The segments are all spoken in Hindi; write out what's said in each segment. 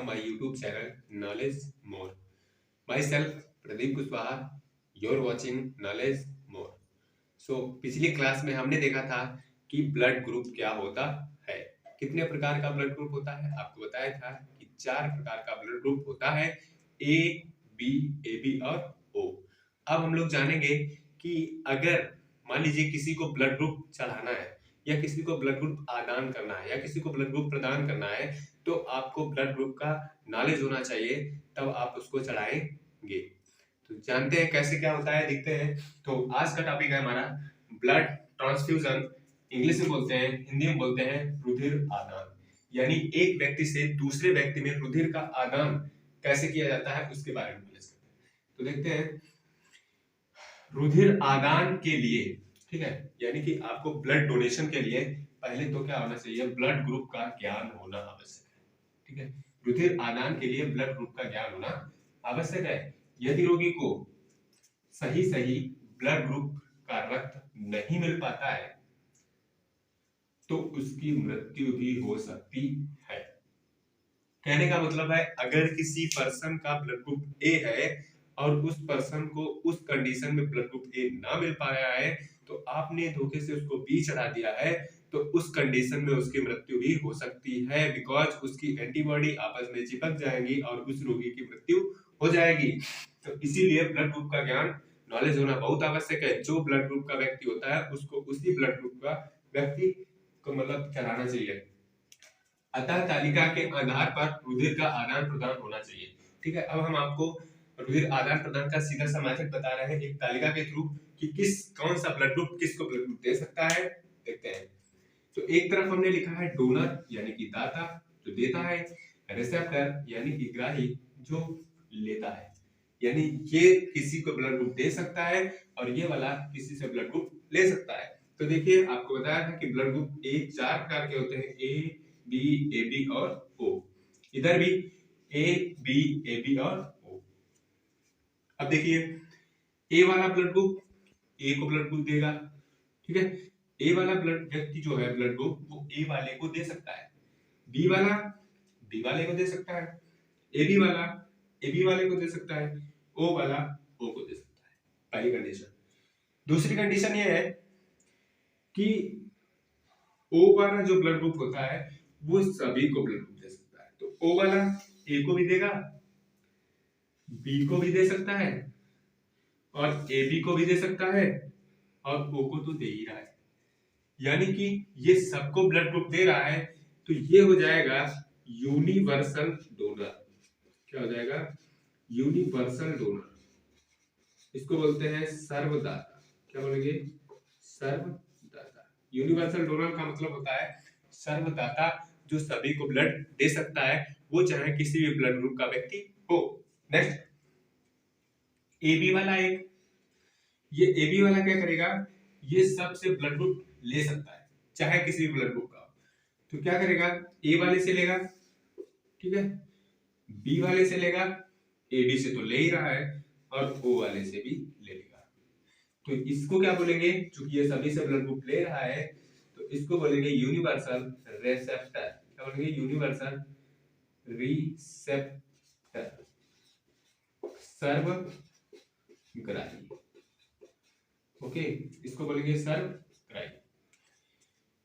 from my YouTube channel Knowledge More. Myself Pradeep Kushwaha. You're watching Knowledge More. पिछली क्लास में हमने देखा था कि ब्लड ग्रुप क्या होता है. कितने प्रकार का ब्लड ग्रुप होता है आपको बताया था कि 4 प्रकार का ब्लड ग्रुप होता है, ए, बी, ए बी और ओ. अब हम लोग जानेंगे कि अगर मान लीजिए किसी को ब्लड ग्रुप चढ़ाना है या किसी को ब्लड ग्रुप आदान करना है या किसी को ब्लड ग्रुप प्रदान करना है तो आपको ब्लड ग्रुप का नॉलेज होना चाहिए, तब आप उसको चढ़ाएंगे. तो जानते हैं कैसे क्या होता है, देखते हैं. तो आज का टॉपिक है हमारा ब्लड ट्रांसफ्यूजन. इंग्लिश में बोलते हैं, हिंदी में बोलते हैं रुधिर आदान. यानी एक व्यक्ति से दूसरे व्यक्ति में रुधिर का आदान कैसे किया जाता है उसके बारे में नॉलेज करते हैं. तो देखते हैं रुधिर आदान के लिए, ठीक है, यानी कि आपको ब्लड डोनेशन के लिए पहले तो क्या होना चाहिए, ब्लड ग्रुप का ज्ञान होना आवश्यक है. ठीक है, रुधिर आदान के लिए ब्लड ग्रुप का ज्ञान होना आवश्यक है. यदि रोगी को सही सही ब्लड ग्रुप का रक्त नहीं मिल पाता है तो उसकी मृत्यु भी हो सकती है. कहने का मतलब है अगर किसी पर्सन का ब्लड ग्रुप ए है और उस पर्सन को उस कंडीशन में ब्लड ग्रुप ए ना मिल पाया है तो आपने धोखे से उसको बी चढ़ा दिया है तो उस कंडीशन में उसकी मृत्यु भी हो सकती है, बिकॉज उसकी एंटीबॉडी आपस में चिपक जाएंगी और उस रोगी की मृत्यु हो जाएगी. तो इसीलिए ब्लड ग्रुप का ज्ञान नॉलेज होना बहुत आवश्यक है. जो ब्लड ग्रुप का व्यक्ति होता है उसको उसी ब्लड ग्रुप का व्यक्ति को मतलब चढ़ाना चाहिए. अतः तालिका के आधार पर रुधिर का आदान प्रदान होना चाहिए. ठीक है, अब हम आपको रुधिर आदान प्रदान का सीधा सा मेथड बता रहे हैं एक तालिका के थ्रू कि कौन सा ब्लड ग्रुप किसको ब्लड ग्रुप दे सकता है. देखते हैं. तो एक तरफ हमने लिखा है डोनर यानी कि दाता जो देता है, रिसेप्टर यानी कि ग्राही जो लेता है. यानी ये किसी को ब्लड ग्रुप दे सकता है और ये वाला किसी से ब्लड ग्रुप ले सकता है. तो देखिए आपको बताया था कि ब्लड ग्रुप ए 4 प्रकार के होते हैं, ए बी, ए बी और ओ. इधर भी ए बी, ए बी और ओ. अब देखिए ए वाला ब्लड ग्रुप ए को ब्लड ग्रुप देगा. ठीक है, ए वाला ब्लड व्यक्ति जो है ब्लड ग्रुप वो ए वाले को दे सकता है, बी वाला बी वाले को दे सकता है, ए बी वाला ए बी वाले को दे सकता है, ओ वाला ओ को दे सकता है. पहली कंडीशन. दूसरी कंडीशन ये है कि ओ वाला जो ब्लड ग्रुप होता है वो सभी को ब्लड ग्रुप दे सकता है. तो ओ वाला ए को भी देगा, बी को भी दे सकता है और ए बी को भी दे सकता है और ओ को तो दे ही रहा है. यानी कि ये सबको ब्लड ग्रुप दे रहा है तो ये हो जाएगा यूनिवर्सल डोनर. क्या हो जाएगा, यूनिवर्सल डोनर. इसको बोलते हैं सर्वदाता. क्या बोलेंगे, सर्वदाता. यूनिवर्सल डोनर का मतलब होता है सर्वदाता जो सभी को ब्लड दे सकता है, वो चाहे किसी भी ब्लड ग्रुप का व्यक्ति हो. नेक्स्ट एबी वाला एक, ये एबी वाला क्या करेगा, ये सबसे ब्लड ग्रुप ले सकता है चाहे किसी भी ब्लड ग्रुप का. तो क्या करेगा, ए वाले से लेगा, ठीक है, बी वाले से लेगा, ए बी से तो ले ही रहा है और ओ वाले से भी ले लेगा. तो इसको क्या बोलेंगे, चूंकि ये सभी से ब्लड ग्रुप ले रहा है तो इसको बोलेंगे यूनिवर्सल रिसेप्टर. क्या बोलेंगे, यूनिवर्सल रिसेप्टर, सर्वग्राही. ओके, इसको बोलेंगे सर्वग्राही.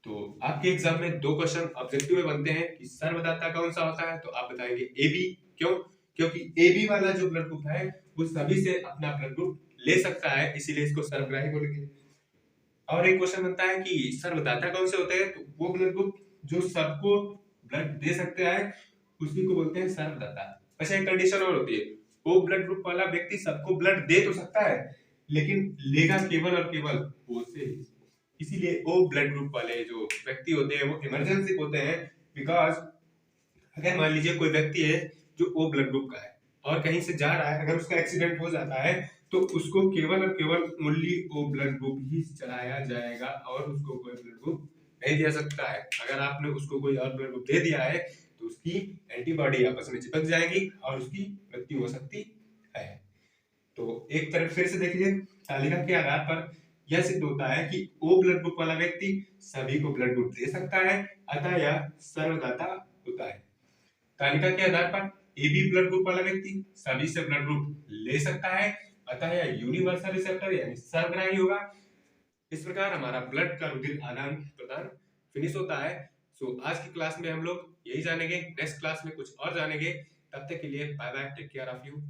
तो आपके एग्जाम में 2 क्वेश्चन ऑब्जेक्टिव में बनते हैं कि सर्वदाता कौन सा होता है, तो आप बताएंगे ए बी. क्यों, क्योंकि ए बी वाला जो ब्लड ग्रुप है वो सभी से अपना ब्लड ग्रुप ले सकता है, इसीलिए इसको सर्वग्राही बोलेंगे. और एक क्वेश्चन बनता है कि सर्वदाता कौन से होते हैं, तो वो ब्लड ग्रुप जो सबको ब्लड दे सकते हैं उसी को बोलते हैं सर्वदाता. अच्छा एक कंडीशन और होती है, वो ब्लड ग्रुप वाला व्यक्ति सबको ब्लड दे तो सकता है लेकिन लेगा केवल और केवल ओ से. इसीलिए ओ ब्लड ग्रुप वाले जो व्यक्ति होते हैं वो इमरजेंसी होते हैं, बिकॉज अगर मान लीजिए कोई व्यक्ति है जो ओ ब्लड ग्रुप का है और कहीं से जा रहा है, अगर उसका एक्सीडेंट हो जाता है तो उसको केवल और केवल ओनली ओ ब्लड ग्रुप ही चलाया जाएगा और उसको कोई ब्लड ग्रुप नहीं दिया सकता है. अगर आपने उसको कोई और ब्लड ग्रुप दे दिया है तो उसकी एंटीबॉडी आपस में चिपक जाएगी और उसकी मृत्यु हो सकती है. तो एक तरफ फिर से देखिए तालिका के आधार पर यह सिद्ध होता है कि ओ ब्लड ग्रुप वाला व्यक्ति सभी को ब्लड ग्रुप दे सकता है, अतः यह सर्वदाता होता है. तालिका के आधार पर ए बी ब्लड ग्रुप वाला व्यक्ति सभी से ब्लड ग्रुप ले सकता है, अतः यह यूनिवर्सल रिसेप्टर यानी सर्वग्राही होगा। इस प्रकार हमारा ब्लड का रुधिर आदान प्रदान फिनिश होता है। सो आज की क्लास में हम लोग यही जानेंगे, नेक्स्ट क्लास में कुछ और जानेंगे। तब तक के लिए bye bye, take care of you.